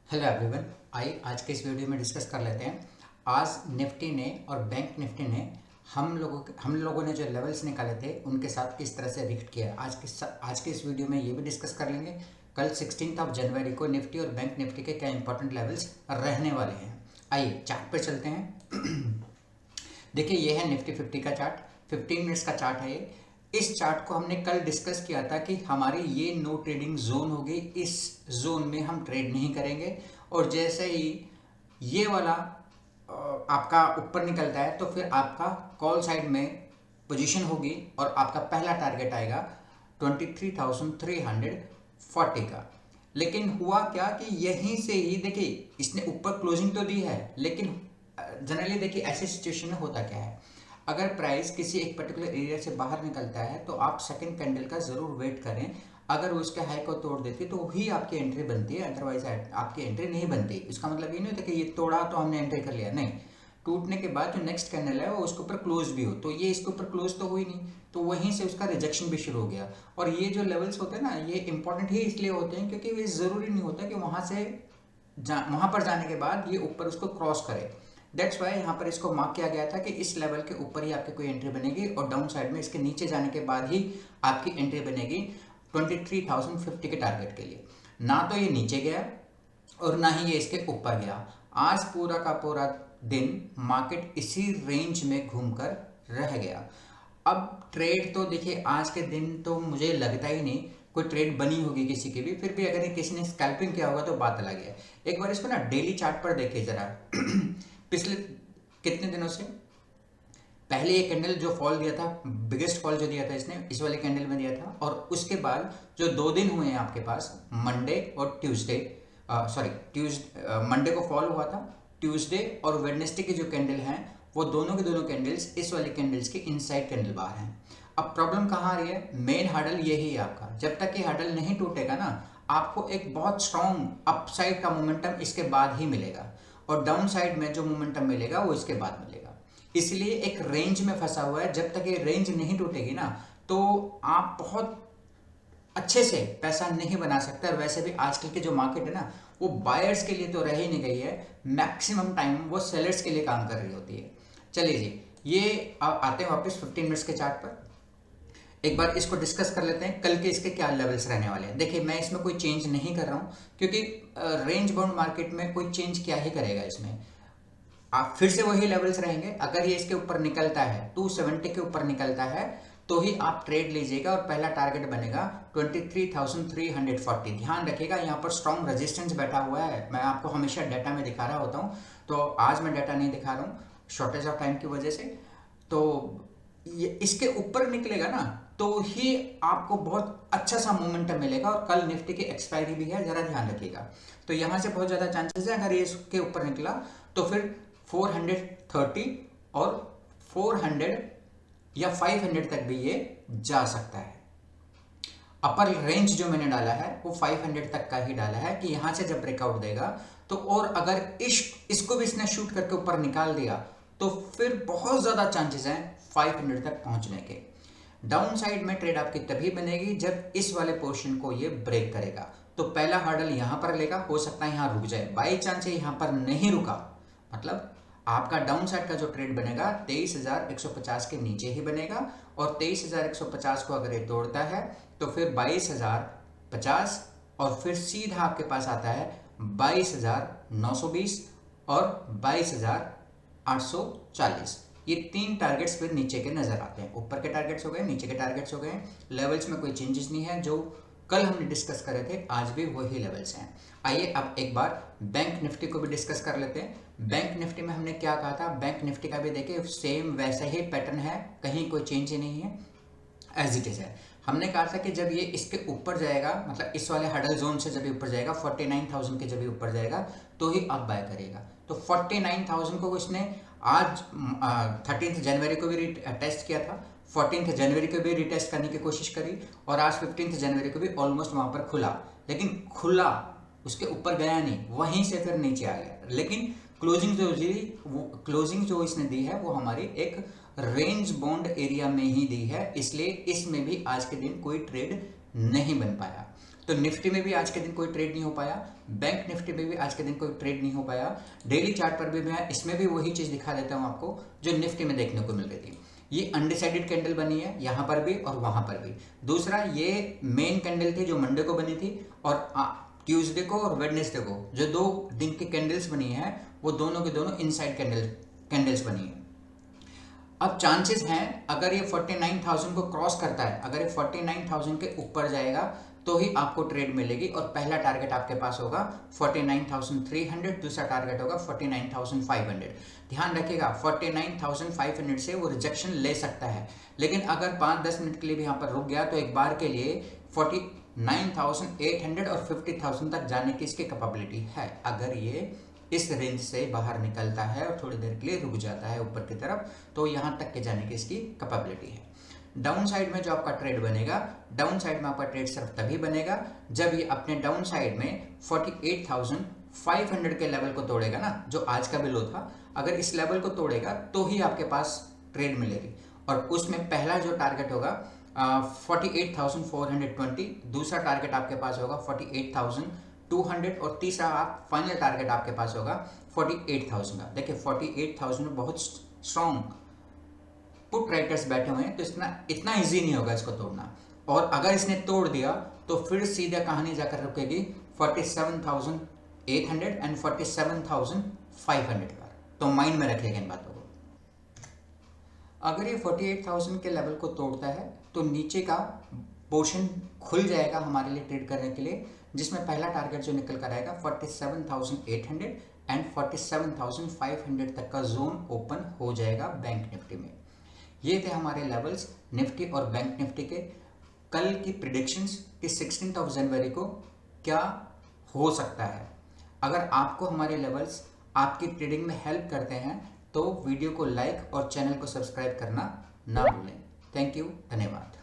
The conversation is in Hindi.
Hello everyone. आइए आज के इस वीडियो में डिस्कस कर लेते हैं। आज निफ्टी ने और बैंक निफ्टी ने हम लोगों ने जो लेवल्स निकाले थे उनके साथ किस तरह से रिएक्ट किया। आज के इस वीडियो में ये भी डिस्कस कर लेंगे कल 16 जनवरी को निफ्टी और बैंक निफ्टी के क्या इंपॉर्टेंट लेवल्स रहने वाले हैं। आइए चार्ट पर चलते हैं। देखिए ये है निफ्टी 50 का चार्ट, 15 मिनट्स का चार्ट है ये। इस चार्ट को हमने कल डिस्कस किया था कि हमारी ये नो ट्रेडिंग जोन होगी, इस जोन में हम ट्रेड नहीं करेंगे। और जैसे ही ये वाला आपका ऊपर निकलता है तो फिर आपका कॉल साइड में पोजीशन होगी और आपका पहला टारगेट आएगा 23,340 का। लेकिन हुआ क्या कि यहीं से ही देखिए इसने ऊपर क्लोजिंग तो दी है, लेकिन जनरली देखिए ऐसे सिचुएशन में होता क्या है, अगर प्राइस किसी एक पर्टिकुलर एरिया से बाहर निकलता है तो आप सेकंड कैंडल का जरूर वेट करें। अगर वो उसके हाई को तोड़ देती है तो ही आपकी एंट्री बनती है, अदरवाइज आपकी एंट्री नहीं बनती। इसका मतलब ये नहीं होता कि ये तोड़ा तो हमने एंट्री कर लिया, नहीं। टूटने के बाद जो नेक्स्ट कैंडल है वो उसके ऊपर क्लोज भी हो, तो ये इसके ऊपर क्लोज तो हुई नहीं, तो वहीं से उसका रिजेक्शन भी शुरू हो गया। और ये जो लेवल्स होते हैं ना, ये इंपॉर्टेंट ही इसलिए होते हैं क्योंकि ये ज़रूरी नहीं होता कि वहाँ पर जाने के बाद ये ऊपर उसको क्रॉस करे। दैट्स वाई यहाँ पर इसको मार्क किया गया था कि इस लेवल के ऊपर ही आपकी कोई एंट्री बनेगी और डाउन साइड में इसके नीचे जाने के बाद ही आपकी एंट्री बनेगी 23,050 के टारगेट के लिए। ना तो ये नीचे गया और ना ही ये इसके ऊपर गया। आज पूरा का पूरा दिन मार्केट इसी रेंज में घूमकर रह गया। अब ट्रेड तो देखिए आज के दिन तो मुझे लगता ही नहीं कोई ट्रेड बनी होगी किसी की भी, फिर भी अगर किसी ने स्कैल्पिंग किया होगा तो बात अलग है। एक बार इसको ना डेली चार्ट पर देखिए जरा। पिछले कितने दिनों से पहले ये कैंडल जो फॉल दिया था, बिगेस्ट फॉल जो दिया था इसने इस वाले कैंडल में दिया था, और उसके बाद जो 2 दिन हुए हैं आपके पास, मंडे और ट्यूसडे, मंडे को फॉल हुआ था, ट्यूसडे और वेडनेसडे की जो कैंडल हैं वो दोनों के दोनों कैंडल्स इस वाली कैंडल्स के इनसाइड कैंडल बार हैं। अब प्रॉब्लम कहाँ आ रही है, मेन हार्डल यही है आपका। जब तक ये हार्डल नहीं टूटेगा ना, आपको एक बहुत स्ट्रॉन्ग अपसाइड का मोमेंटम इसके बाद ही मिलेगा, और डाउन साइड में जो मोमेंटम मिलेगा वो इसके बाद मिलेगा। इसलिए एक रेंज में फंसा हुआ है। जब तक ये रेंज नहीं टूटेगी ना तो आप बहुत अच्छे से पैसा नहीं बना सकते। और वैसे भी आजकल की जो मार्केट है ना वो बायर्स के लिए तो रह ही नहीं गई है, मैक्सिमम टाइम वो सेलर्स के लिए काम कर रही होती है। चलिए जी, ये आते हैं वापस 15 मिनट्स के चार्ट पर। एक बार इसको डिस्कस कर लेते हैं कल के इसके क्या लेवल्स रहने वाले हैं। देखिए मैं इसमें कोई चेंज नहीं कर रहा हूँ क्योंकि रेंज बाउंड मार्केट में कोई चेंज क्या ही करेगा इसमें। आप फिर से वही लेवल्स रहेंगे। अगर ये इसके ऊपर निकलता है 270 के ऊपर निकलता है तो ही आप ट्रेड लीजिएगा और पहला टारगेट बनेगा 23,340। ध्यान रखिएगा यहाँ पर स्ट्रॉन्ग रेजिस्टेंस बैठा हुआ है। मैं आपको हमेशा डाटा में दिखा रहा होता हूँ, तो आज मैं डाटा नहीं दिखा रहा हूँ शॉर्टेज ऑफ टाइम की वजह से। तो ये इसके ऊपर निकलेगा ना तो ही आपको बहुत अच्छा सा मोमेंटम मिलेगा। और कल निफ्टी की एक्सपायरी भी है, जरा ध्यान रखिएगा। तो यहाँ से बहुत ज़्यादा चांसेस है अगर ये इसके ऊपर निकला तो फिर 430 और 400 या 500 तक भी ये जा सकता है। अपर रेंज जो मैंने डाला है वो 500 तक का ही डाला है कि यहां से जब ब्रेकआउट देगा तो, और अगर इसको भी इसने शूट करके ऊपर निकाल दिया तो फिर बहुत ज़्यादा चांसेस हैं 500 तक पहुंचने के। डाउन साइड में ट्रेड आपकी तभी बनेगी जब इस वाले पोर्शन को ये ब्रेक करेगा। तो पहला हर्डल यहां पर लेगा, हो सकता है यहां रुक जाए। बाई चांस यहां पर नहीं रुका मतलब आपका डाउन साइड का जो ट्रेड बनेगा 23,150 के नीचे ही बनेगा, और 23,150 को अगर ये तोड़ता है तो फिर 22,050 और फिर सीधा आपके पास आता है 22,920 और 22,840। ये 3 टारगेट्स फिर नीचे के नजर आते हैं। ऊपर के टारगेट्स हो गए, नीचे के टारगेट्स हो गए। लेवल्स में कोई चेंजेस नहीं है, जो कल हमने डिस्कस करे थे आज भी वही लेवल्स हैं। आइए अब एक बार बैंक निफ्टी को भी डिस्कस कर लेते हैं। बैंक निफ्टी में हमने क्या कहा था, बैंक निफ्टी का भी देखिए सेम वैसा ही पैटर्न है, कहीं कोई चेंज ही नहीं है, एज इट इज है। हमने कहा था कि जब ये इसके ऊपर जाएगा, मतलब इस वाले हडल जोन से जब ये ऊपर जाएगा 49,000 के जब ये ऊपर जाएगा तो ही आप बाय करेगा। तो 49,000 को इसने आज 13 जनवरी को भी टेस्ट किया था, 14 जनवरी को भी रिटेस्ट करने की कोशिश करी, और आज 15 जनवरी को भी ऑलमोस्ट वहां पर खुला, लेकिन खुला उसके ऊपर गया नहीं, वहीं से फिर नीचे आ गया। लेकिन क्लोजिंग जो इसने दी है वो हमारी एक रेंज बाउंड एरिया में ही दी है, इसलिए इसमें भी आज के दिन कोई ट्रेड नहीं बन पाया। तो निफ्टी में भी आज के दिन कोई ट्रेड नहीं हो पाया, बैंक निफ्टी में भी आज के दिन कोई ट्रेड नहीं हो पाया। डेली चार्ट पर भी मैं इसमें भी वही चीज दिखा देता हूं आपको जो निफ्टी में देखने को मिल रही थी। ये अनडिसाइडेड कैंडल बनी है यहां पर भी और वहां पर भी। दूसरा, ये मेन कैंडल थी जो मंडे को बनी थी, और ट्यूसडे को और वेडनेसडे को जो 2 दिन की कैंडल्स बनी है वो दोनों के दोनों इनसाइड कैंडल्स बनी है। अब चांसेस हैं अगर ये 49,000 को क्रॉस करता है, अगर ये 49,000 के ऊपर जाएगा तो ही आपको ट्रेड मिलेगी, और पहला टारगेट आपके पास होगा 49,300, दूसरा टारगेट होगा 49,500। ध्यान रखिएगा 49,500 से वो रिजेक्शन ले सकता है, लेकिन अगर 5-10 मिनट के लिए भी यहाँ पर रुक गया तो एक बार के लिए 49,800 और 50,000 तक जाने की इसकी कैपेबिलिटी है, अगर ये इस रेंज से बाहर निकलता है और थोड़ी देर के लिए रुक जाता है ऊपर की तरफ, तो यहां तक के जाने की इसकी कैपेबिलिटी है। डाउन साइड में जो आपका ट्रेड बनेगा, डाउन साइड में आपका ट्रेड सिर्फ तभी बनेगा जब ये अपने डाउन साइड में 48,500 के लेवल को तोड़ेगा ना, जो आज का भी लो था, अगर इस लेवल को तोड़ेगा तो ही आपके पास ट्रेड मिलेगी। और उसमें पहला जो टारगेट होगा 48,420, दूसरा टारगेट आपके पास होगा 48,200, और तीसरा आप फाइनल टारगेट आपके पास होगा 48,000 का। देखिए 48,000 में बहुत स्ट्रॉन्ग पुट राइटर्स बैठे हुए हैं, तो इतना इजी नहीं होगा इसको तोड़ना, और अगर इसने तोड़ दिया तो फिर सीधा कहानी जाकर रुकेगी 47,800 एंड 47,500 पर। तो माइंड में रखिएगा इन बातों को। अगर ये 48,000 के लेवल को तोड़ता है तो नीचे का पोर्शन खुल जाएगा हमारे लिए ट्रेड करने के लिए, जिसमें पहला टारगेट जो निकल कर आएगा 47,800 एंड 47,500 तक का जोन ओपन हो जाएगा बैंक निफ्टी में। ये थे हमारे लेवल्स निफ्टी और बैंक निफ्टी के। कल की प्रिडिक्शंस कि 16 जनवरी को क्या हो सकता है। अगर आपको हमारे लेवल्स आपकी ट्रेडिंग में हेल्प करते हैं तो वीडियो को लाइक और चैनल को सब्सक्राइब करना ना भूलें। थैंक यू, धन्यवाद।